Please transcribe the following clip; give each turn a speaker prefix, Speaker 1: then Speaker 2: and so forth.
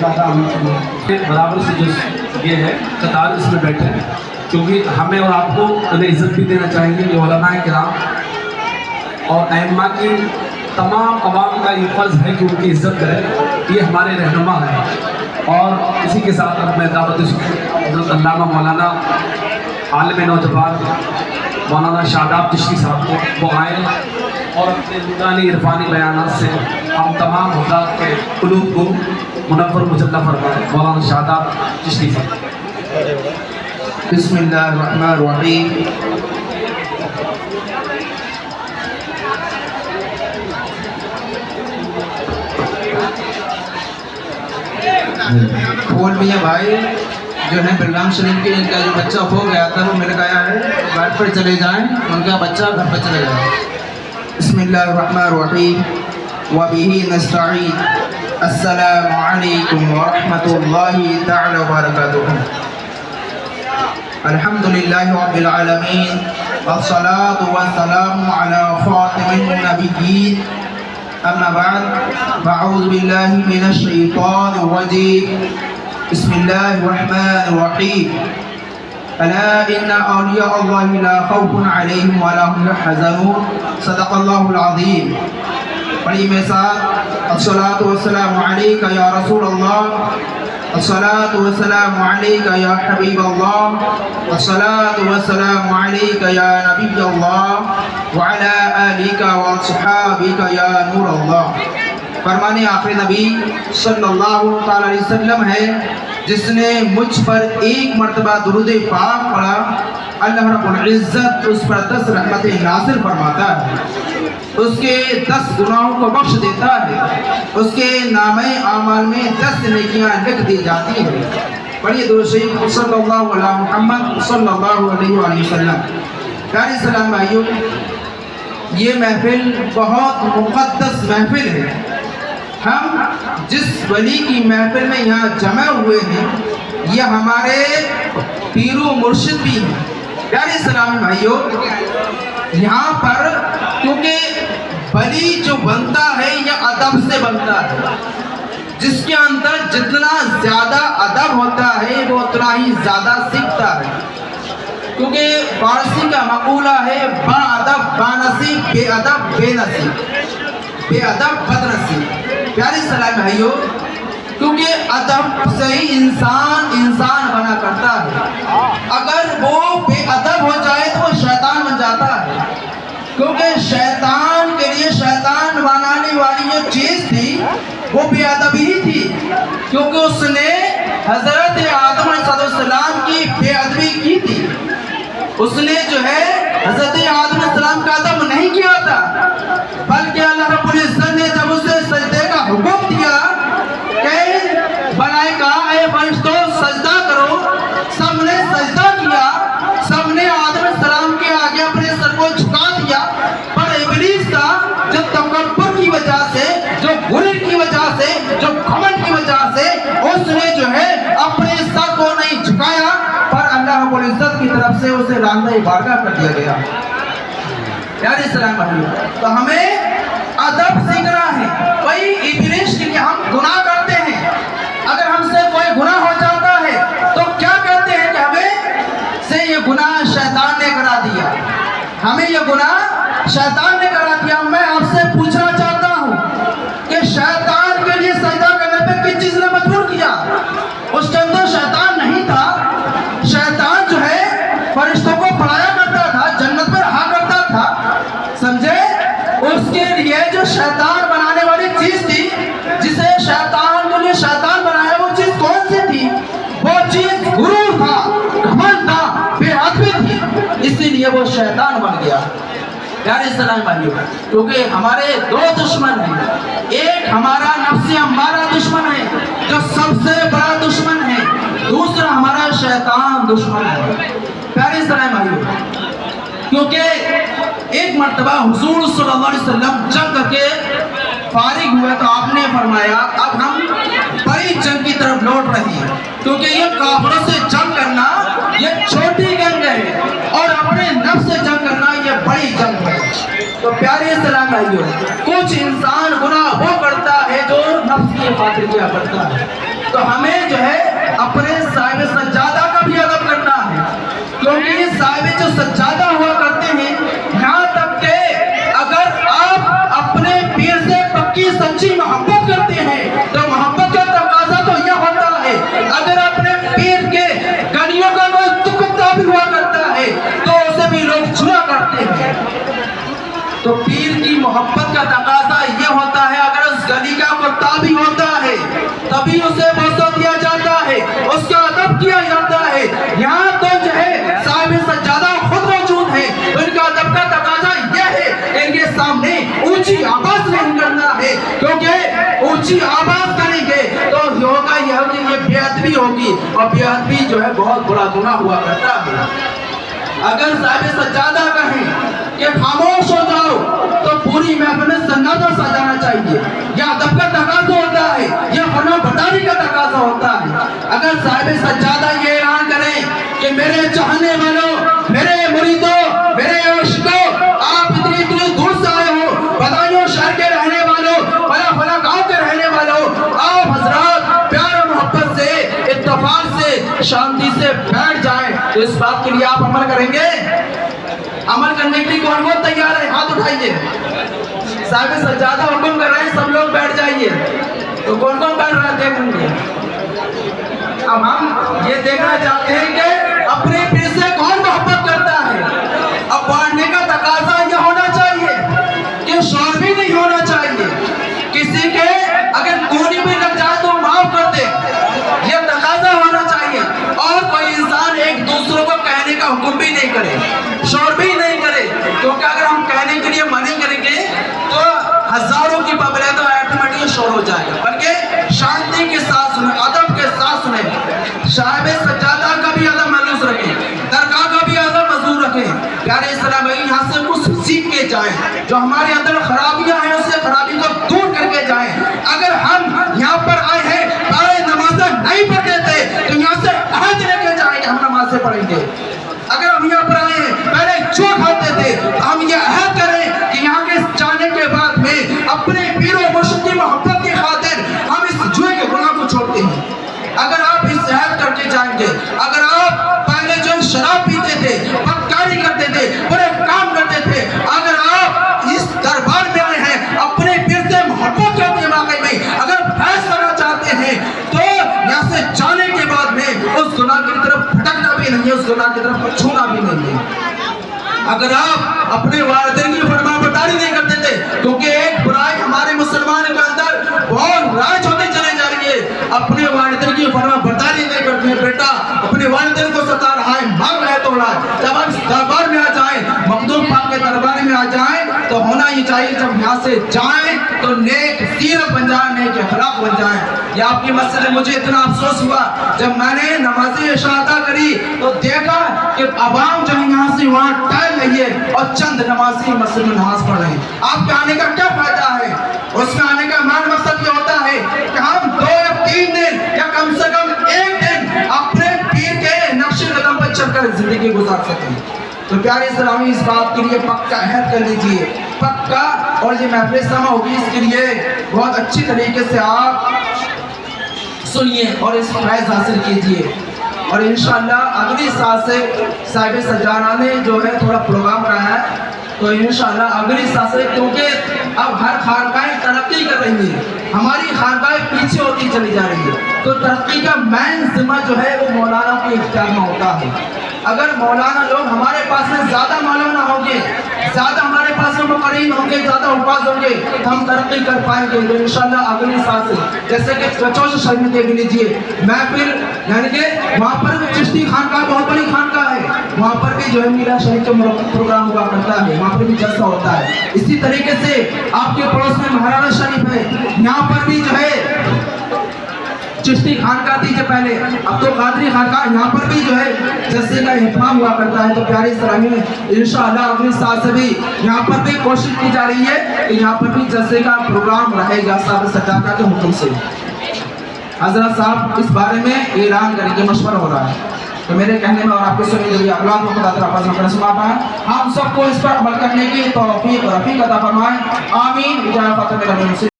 Speaker 1: زیادہ برابر سے جو یہ ہے قطار اس میں بیٹھے، کیونکہ ہمیں اور آپ کو انہیں عزت بھی دینا چاہیں گے. یہ علماء کرام اور ائمہ کی تمام عوام کا یہ فرض ہے کہ ان کی عزت کرے. یہ ہمارے رہنما ہیں. اور اسی کے ساتھ میں دعوت حضرت علامہ مولانا عالم نوجوان مولانا شاداب چشتی صاحب کو وہ آئے اور اپنے نورانی عرفانی بیانات سے ہم تمام حضرات کے قلوب کو منور مجلہ فرمائیں. مولانا شاداب چشتی صاحب.
Speaker 2: بسم اللہ الرحمن الرحیم. پھول میاں بھائی جو ہیں بلرام شریف کے، ان کا جو بچہ ہو گیا تھا وہ مل گیا ہے، گھر پر چلے جائیں، ان کا بچہ گھر پر چلے جائے. بسم اللہ الرحمن الرحیم. وبہ نستعین. السلام علیکم ورحمۃ اللہ تعالی وبرکاتہ. الحمد للہ رب العالمین والصلاة والسلام علی خاتم النبیین. اما بعد فاعوذ باللہ من الشیطان الرجیم. بسم اللہ الرحمن الرحیم. الا ان اولیاء اللہ لا خوف علیہم ولا هم يحزنون. صدق اللہ العظیم. پڑھیے میرے ساتھ. الصلاۃ والسلام علیک یا رسول اللہ. الصلاۃ والسلام علیک یا حبیب اللہ. الصلاۃ والسلام علیک یا نبی اللہ وعلی آلک واصحابک یا نور اللہ. فرمانے آخر نبی صلی اللہ تعالی علیہ وسلم ہے جس نے مجھ پر ایک مرتبہ درود پاک پڑھا، اللہ رب العزت اس پر 10 رحمتیں نازل فرماتا ہے، اس کے 10 گناہوں کو بخش دیتا ہے، اس کے نامہ اعمال میں 10 نیکیاں لکھ دی جاتی ہیں. پڑھیے درود شریف صلی اللہ علیہ محمد صلی اللہ علیہ وآلہ وسلم. پیارے اسلام بھائیوں، یہ محفل بہت مقدس محفل ہے. ہم جس ولی کی محفل میں یہاں جمع ہوئے ہیں یہ ہمارے پیر و مرشد بھی ہیں. پیارے اسلامی بھائیوں، یہاں پر کیونکہ ولی جو بنتا ہے یہ ادب سے بنتا ہے. جس کے اندر جتنا زیادہ ادب ہوتا ہے وہ اتنا ہی زیادہ سیکھتا ہے. کیونکہ فارسی کا مقولہ ہے با ادب با نصیب، بے ادب بے نصیب، بے ادب بد نصیب. پیارے اسلام بھائیوں، کیونکہ ادب سے ہی انسان بنا کرتا ہے. اگر وہ بے ادب ہو جائے تو وہ شیطان بن جاتا ہے. کیونکہ شیطان کے لیے شیطان بنانے والی جو چیز تھی وہ بے ادبی ہی تھی، کیونکہ اس نے حضرت آدم علیہ السلام کی بے ادبی کی تھی. اس نے جو ہے حضرت آدم علیہ السلام کا ادب نہیں کیا تھا، بلکہ اللہ رب العزت نے جب اسے سجدے کا حکم دیا کہ بنائے کہا اے فرشتوں سجدہ کرو، سب نے سجدہ کیا، سب نے آدم علیہ السلام کے آگے اپنے سر کو جھکا دیا. پر ابلیس کا جو تکبر کی وجہ سے، جو غرور کی وجہ سے، جو گھمنڈ کی وجہ سے اس نے جو ہے اپنے سر کو نہیں جھکایا، پر اللہ رب العزت کی طرف سے اسے راندہ بارگاہ کر دیا گیا. پیارے اسلام بھائیوں، تو ہمیں ادب سیکھنا ہے. کوئی ابلیس کے لیے ہم گناہ کرتے ہیں، اگر ہم سے کوئی گناہ ہو جاتا ہے تو کیا کہتے ہیں کہ ہمیں سے یہ گناہ شیطان نے کرا دیا، ہمیں یہ گناہ شیطان نے کرا دیا. میں آپ سے پوچھنا چاہتا ہوں کہ شیطان کے لیے سجدہ کرنے پہ کس چیز نے مجبور کیا؟ اس کے اندر شیطان نہیں تھا. شیطان جو ہے فرشتوں کو پڑھایا کرتا تھا، جنت میں رہا کرتا تھا، سمجھے؟ اس کے لیے جو شیطان بنانے والی چیز تھی، جسے شیطان کے لیے شیطان بنایا، وہ چیز کون سی تھی؟ وہ چیز غرور تھا، گھمنڈ تھا، بے ادبی تھی، اسی لیے وہ شیطان بن گیا. پیارے اسلام بھائیوں، کیونکہ ہمارے 2 دشمن ہیں. ایک ہمارا نفس امارہ دشمن ہے جو سب سے بڑا دشمن ہے، دوسرا ہمارا شیطان دشمن ہے. پیارے اسلام بھائیوں، کیونکہ ایک مرتبہ حضور صلی اللہ علیہ وسلم جنگ کر کے فارغ ہوئے تو آپ نے فرمایا اب ہم بڑی جنگ کی طرف لوٹ رہے ہیں، کیونکہ یہ کافروں سے جنگ کرنا یہ چھوٹی جنگ ہے اور اپنے نفس سے جنگ کرنا یہ بڑی جنگ ہے. تو پیارے इस्लाम भाइयों, कुछ इंसान गुनाह वो करता है जो नफ्स की खातिर किया करता है, तो हमें जो है अपने साहिब सज्जादा का भी अदब करना है, क्योंकि साहिब जो सज्जादा हुआ करते हैं, यहाँ तक के अगर आप अपने पीर से पक्की सच्ची मोहब्बत करते हैं तो मोहब्बत का तकाजा तो यह होता है, अगर अपने पीर के गलियों का कोई टुकड़ा भी हुआ करता है तो उसे भी लोग छुआ करते हैं। तो पीर की मोहब्बत का तकाजा ये होता है, अगर उस गली का कुत्ता भी होता है तभी उसे बसो दिया जाता है, उसका अदब किया जाता है। यहाँ तो जो है साहिब सज्जादा खुद मौजूद है, तो इनका अदब का तकाजा यह है, इनके सामने ऊंची आवाज नहीं करना है, क्योंकि ऊंची आवाज करेंगे तो होगा यह कि ये बेअदबी होगी, और बेअदबी जो है बहुत बड़ा गुनाह हुआ करता है। अगर साहिब सज्जादा कहें कि खामोश हो जाओ तो पूरी महफिल में सन्नाटा सजाना चाहिए, यह अदब का तकाजा होता है, यह फना बताने का तकाजा होता है। अगर साहिब सज्जादा ये ऐलान करें कि मेरे चाहने वालों, मेरे मुरीदों, मेरे आशिकों, आप इतनी दूर से आए हो, बदायूं शहर के रहने वालों, फला फला गांव के रहने वालों, आप हजरात प्यार मोहब्बत से, इत्तेफाक से, शांति से बैठ जाएं, तो इस बात के लिए आप अमल करेंगे? अमल करने के लिए कौन कौन तैयार है? हाथ उठाइए। साहिब सज्जादा हुक्म कर रहे हैं, सब लोग बैठ जाइए। तो कौन कौन बैठ रहा है देखेंगे। अब हम ये देखना चाहते हैं कि अपने पीर से कौन मोहब्बत करता है। अब बांटने का तकाजा यह होना चाहिए कि शोर भी नहीं होना चाहिए, किसी के अगर कोनी भी लग जाए तो माफ कर दे, यह तकाजा होना चाहिए। और कोई इंसान एक दूसरों को कहने का हुक्म भी नहीं करे, शोर भी नहीं करे, क्योंकि अगर हम कहने के लिए मना करेंगे तो हजारों की पब्लिक तो ऑटोमेटिक शोर हो जाएगा, बल्कि शांति के साथ सुने, अदब के साथ सुने। साहिब सज्जादा का भी अदब महसूस रखें, दरगाह का भी अदब मजबूत रखें। प्यारे इस्लाम भाई, यहाँ से कुछ सीख के जाएं, जो हमारे अंदर खराबियां हैं उसे खराबी को दूर करके जाएं। अगर हम यहाँ पर आए हैं पहले नमाज़ें नहीं पढ़ते थे तो यहाँ से अहद लेके जाएंगे, हम नमाज़ें पढ़ेंगे। अगर हम यहाँ पर आए हैं पहले जो खाते थे तो हम ये अहद करें कि यहाँ के जाने के बाद में अपने पीरों मुर्शिद की मोहब्बत की खातिर हम इस जुए के गुनाह को छोड़ते हैं। अगर आप इस अहद करके जाएंगे, अगर आप पहले जो शराब पीते थे, बदकारी करते थे, बुरे काम करते थे, अगर आप इस दरबार में आए हैं अपने पीर से मोहब्बत करते वाकई में अगर फैस करना चाहते हैं तो यहाँ से जाने के बाद में उस गुनाह की तरफ भटकना भी नहीं है, उस गुनाह की तरफ छूना भी नहीं है। अगर आप अपने वालिदैन की फरमाबरदारी नहीं करते थे, क्योंकि एक बुराई हमारे मुसलमान के अंदर बहुत राज होती चली जा रही है, अपने वालिदैन की फरमाबरदारी नहीं करते हैं, बेटा अपने वालिदैन को सता रहा है, मांग रहा है तो रहा है। जब हम दरबार में आ जाएं, मखदूम पाक के दरबार में आ जाएं तो होना ये चाहिए जब यहाँ से जाएं तो नेक सीरत बन जाए, नेक अखलाक बन जाए। ये आपकी मस्जिद में मुझे इतना अफसोस हुआ जब मैंने नमाज़ इशा अदा करी तो देखा कि अवाम जो यहाँ से वहाँ टहल रही है और चंद नमाजी मस्जिद में नमाज पढ़ रहे हैं। आपके आने का क्या फायदा है? उसमें आने का मान मकसद ये होता है कि हम 2 या 3 दिन या कम से कम 1 दिन अपने पीर के नक्शे कदम पर चलकर जिंदगी गुजार सकें। तो प्यारे इस्लामी, इस बात के लिए पक्का अहद कर लीजिए, पक्का। और ये महफिल समा होगी, इसके लिए बहुत अच्छी तरीके से आप सुनिए और इस फैज़ हासिल कीजिए। और इंशाअल्लाह अगली साल से साहिब सज्जादा ने जो है थोड़ा प्रोग्राम रहा है, तो इंशाअल्लाह अगली साल से, क्योंकि अब हर खानकाएं तरक्की कर रही है, हमारी खानकाएं पीछे होती चली जा रही है, तो तरक्की का मेन जिम्मा जो है वो मौलाना के इख्तियार में होता है। अगर मौलाना लोग हमारे पास में ज़्यादा मौलाना होंगे, ज़्यादा हमारे पास में मुकर्रीन होंगे, ज़्यादा उपास होंगे, तो हम तरक्की कर पाएंगे। तो इंशाअल्लाह अगली साल से, जैसे कि चचौश शरीफ में देख लीजिए महफिल, यानी कि वहाँ पर भी चिश्ती खानकाह बहुत बड़ी खानकाह है, वहाँ पर भी जो है मीरा शरीफ का प्रोग्राम हुआ करता है, वहाँ पर भी जलसा होता है। इसी तरीके से आपके पड़ोस में महाराणा शरीफ है, यहाँ पर भी जो है चिश्ती खानकाह थी जो पहले, अब तो कादरी खानकाह, यहाँ पर भी जो है जलसे का इहतमाम हुआ करता है। तो प्यारे इस्लामी, इंशाअल्लाह अगले साल से भी यहाँ पर भी कोशिश की जा रही है कि यहाँ पर भी जलसे का प्रोग्राम रहेगा साहिब सज्जादा के हुक्म से। हजरत साहब इस बारे में ऐलान करेंगे, मशवरा हो रहा है। تو میرے کہنے میں اور آپ کے سننے کے لیے اولاد کو خدا تعالیٰ فضل کرے سماتا ہے. ہم سب کو اس پر عمل کرنے کی توفیق اور رفیق عطا فرمائے. آمین. اجازت میرا